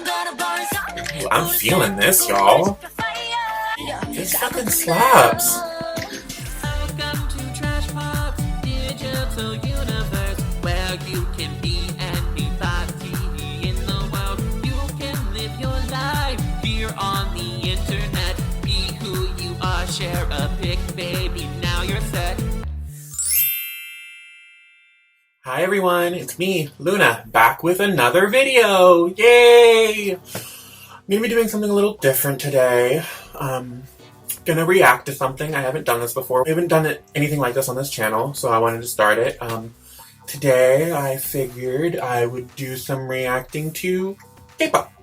Ooh, I'm feeling this, y'all. This fucking slaps. You can be anybody in the world. You can live your life here on the internet. Be who you are, share a pic, baby. Now you're set. Hi everyone, it's me, Luna, back with another video. Yay! I'm gonna be doing something a little different today. Gonna react to something. I haven't done this before. I haven't done anything like this on this channel, so I wanted to start it. Today, I figured I would do some reacting to K-pop.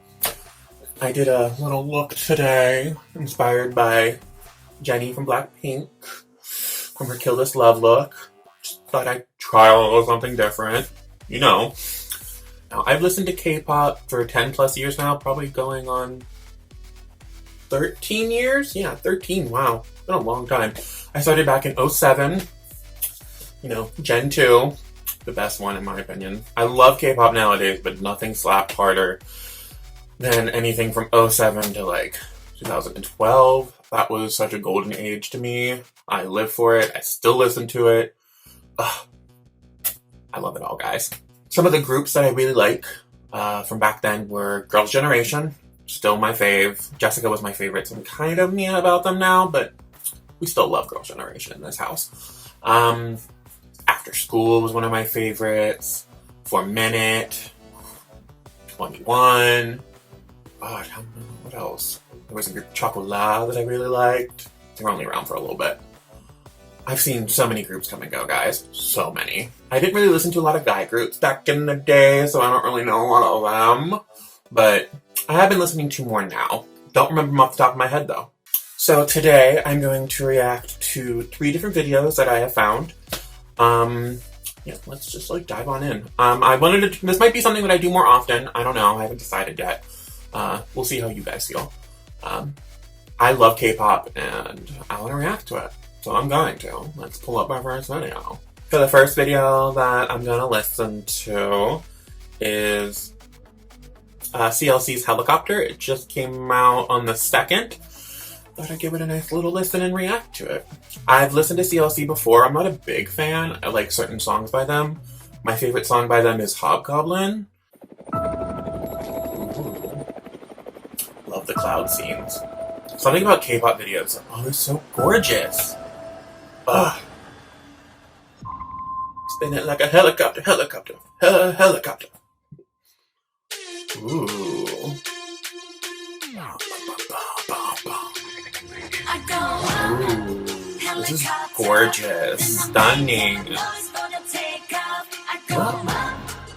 I did a little look today, inspired by Jennie from Blackpink, from her Kill This Love look. Just thought I'd try a little something different, you know. Now, I've listened to K-pop for 10 plus years now, probably going on 13 years? Yeah, 13, wow. It's been a long time. I started back in 07, you know, Gen 2. The best one in my opinion. I love K-pop nowadays, but nothing slapped harder than anything from 07 to like 2012. That was such a golden age to me. I live for it. I still listen to it. Ugh. I love it all, guys. Some of the groups that I really like from back then were Girls' Generation. Still my fave. Jessica was my favorite, so I'm kind of meh about them now, but we still love Girls' Generation in this house. After School was one of my favorites. For a Minute. 21. God, what else? There was a group Chocolat that I really liked. They were only around for a little bit. I've seen so many groups come and go, guys. So many. I didn't really listen to a lot of guy groups back in the day, so I don't really know a lot of them. But I have been listening to more now. Don't remember them off the top of my head, though. So today, I'm going to react to 3 different videos that I have found. Yeah, let's just like dive on in. I wanted to, this might be something that I do more often. I don't know, I haven't decided yet. We'll see how you guys feel. I love K-pop and I want to react to it. So I'm going to. Let's pull up my first video. For the first video that I'm going to listen to is CLC's Helicopter. It just came out on the 2nd. Thought I'd give it a nice little listen and react to it. I've listened to CLC before. I'm not a big fan. I like certain songs by them. My favorite song by them is Hobgoblin. Ooh. Love the cloud scenes. Something about K-pop videos. Oh, they're so gorgeous. Ugh. Spin it like a helicopter, helicopter, helicopter. Ooh. Ooh, this is gorgeous, stunning.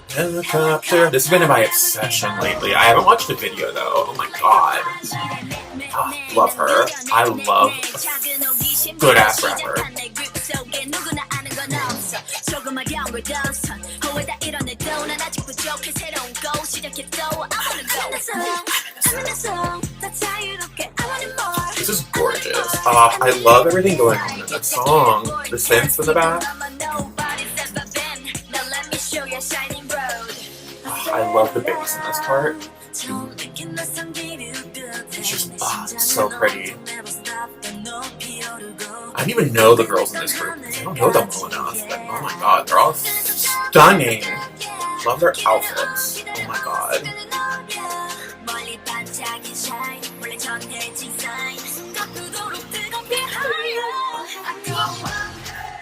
Helicopter. This has been my obsession lately. I haven't watched the video though. Oh my god. Oh, love her. I love a good ass rapper. This is gorgeous. I love everything going on in that song. The synths in the back. I love the bass in this part. It's just, it's so pretty. I don't even know the girls in this group. I don't know them well enough, but oh my god, they're all stunning. Love their outfits. Oh my god.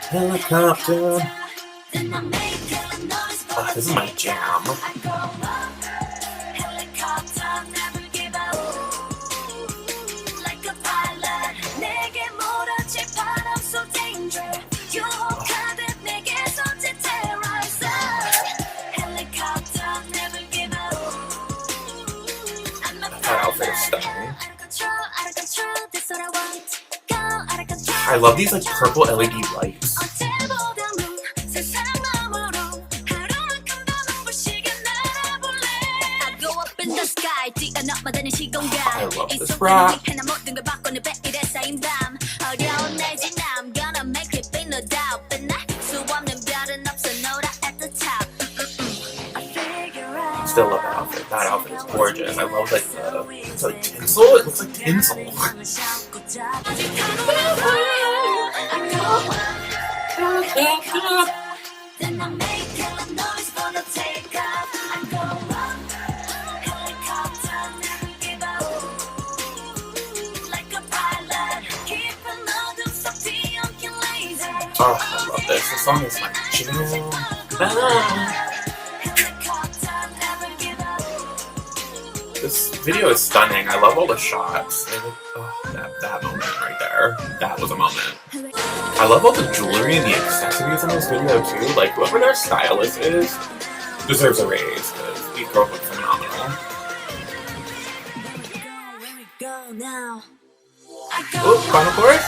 Helicopter. Oh, this is my jam. That outfit is stunning. I love these like purple LED lights. I love this rap. still love that outfit. That outfit is gorgeous. I love like it's like tinsel. It looks like tinsel. Oh, I love this. This song is my jam. This video is stunning. I love all the shots. That moment right there. That was a moment. I love all the jewelry and the accessories in this video too. Like whoever their stylist is deserves a raise because these girls look phenomenal. Oh, final chorus.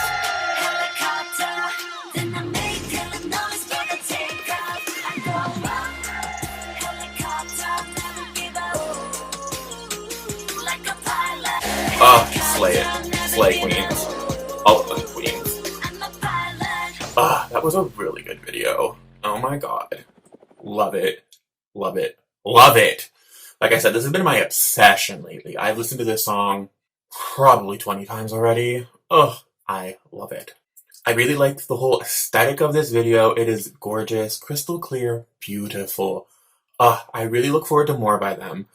Oh, slay it. Slay queens. All of them queens. That was a really good video. Oh my god. Love it. Love it. Love it. Like I said, this has been my obsession lately. I've listened to this song probably 20 times already. Oh, I love it. I really like the whole aesthetic of this video. It is gorgeous, crystal clear, beautiful. I really look forward to more by them.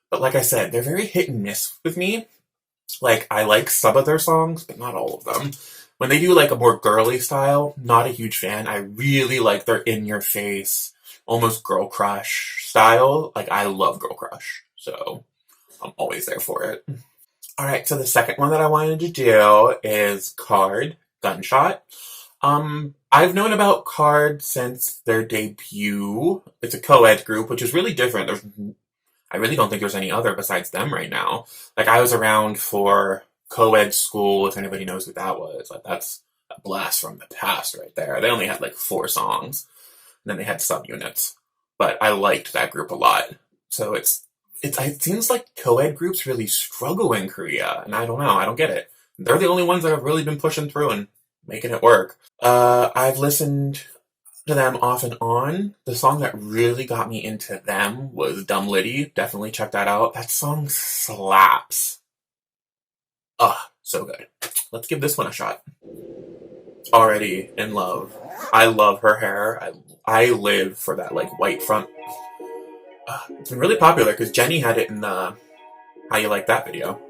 But like I said, they're very hit and miss with me. Like, I like some of their songs, but not all of them. When they do, like, a more girly style, not a huge fan. I really like their in-your-face, almost girl crush style. Like, I love girl crush, so I'm always there for it. Alright, so the second one that I wanted to do is KARD, Gunshot. I've known about KARD since their debut. It's a co-ed group, which is really different. I really don't think there's any other besides them right now. Like, I was around for co-ed school, if anybody knows what that was. Like, that's a blast from the past right there. They only had, like, 4 songs. And then they had subunits. But I liked that group a lot. So it seems like co-ed groups really struggle in Korea. And I don't know. I don't get it. They're the only ones that have really been pushing through and making it work. I've listened to them off and on. The song that really got me into them was Dumb Liddy. Definitely check that out. That song slaps. So good. Let's give this one a shot. Already in love. I love her hair. I live for that like white front. It's been really popular because Jenny had it in the How You Like That video.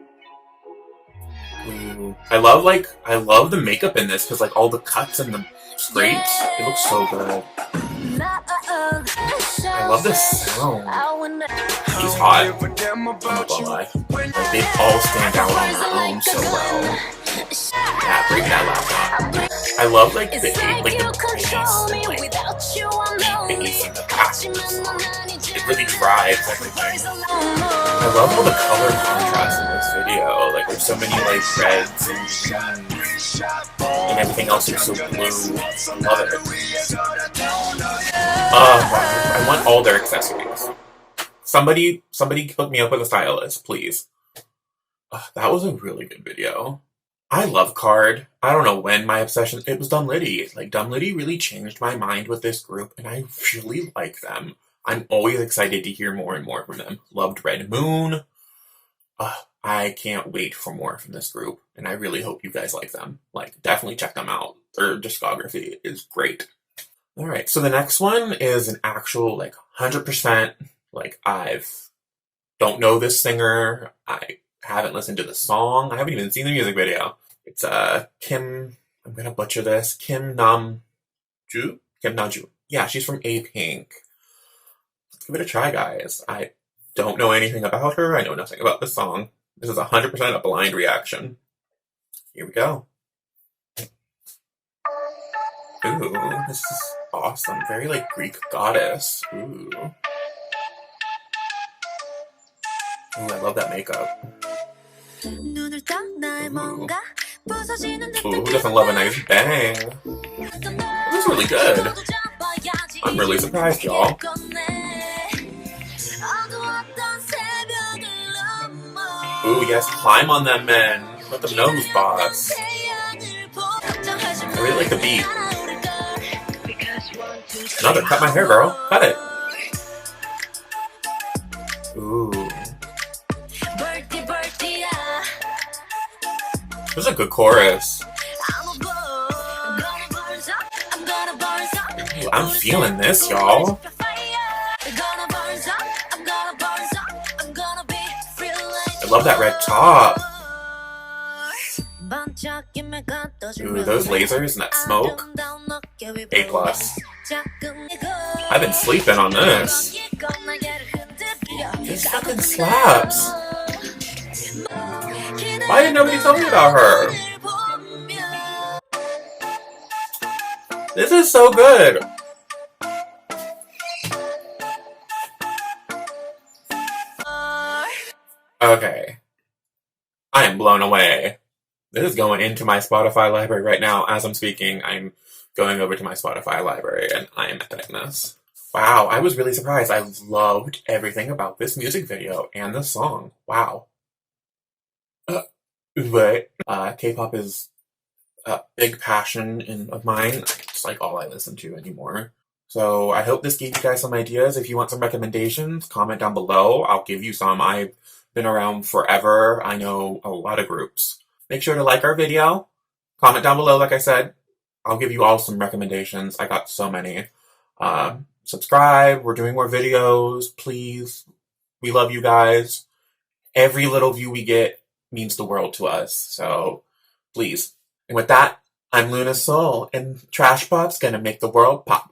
Ooh. I love the makeup in this because like all the cuts and the scrapes, it looks so good. I love this sound. She's hot. I'm not gonna lie. Like they all stand out on their own so well. Yeah, break that laptop. I love like the bass and like bass and the passion of the song. It really drives everything. I love all the color contrast in this video. Like there's so many like reds and greens and everything else is so blue. Love it. I want all their accessories. Somebody hook me up with a stylist, please. That was a really good video. I love KARD. I don't know when my obsession... It was Dumb Liddy. Like, Dumb Liddy really changed my mind with this group, and I really like them. I'm always excited to hear more and more from them. Loved Red Moon. I can't wait for more from this group, and I really hope you guys like them. Like, definitely check them out. Their discography is great. Alright, so the next one is an actual, like, 100%, like, don't know this singer. I haven't listened to the song. I haven't even seen the music video. It's Kim, I'm gonna butcher this, Kim Namju? Yeah, she's from A-Pink. Let's give it a try, guys. I don't know anything about her. I know nothing about this song. This is 100% a blind reaction. Here we go. Ooh, this is awesome. Very like Greek goddess. Ooh. Ooh, I love that makeup. Ooh. Ooh, who doesn't love a nice bang? This is really good. I'm really surprised, y'all. Ooh, yes, climb on them men. Let them know who's boss. I really like the beat. Another, cut my hair, girl. Cut it. Ooh, Ooh. This is a good chorus. Ooh, I'm feeling this, y'all. I love that red top. Ooh, those lasers and that smoke. A+. I've been sleeping on this. This fucking slaps. Why didn't nobody tell me about her? This is so good. Okay. I am blown away. This is going into my Spotify library right now. As I'm speaking, I'm going over to my Spotify library and I am editing this. Wow, I was really surprised. I loved everything about this music video and the song. Wow. But K-pop is a big passion of mine. It's like all I listen to anymore. So I hope this gave you guys some ideas. If you want some recommendations, comment down below. I'll give you some. I've been around forever. I know a lot of groups. Make sure to like our video. Comment down below, like I said. I'll give you all some recommendations. I got so many. Subscribe. We're doing more videos. Please. We love you guys. Every little view we get means the world to us. So, please. And with that, I'm Luna's Soul, and Trash Pop's gonna make the world pop.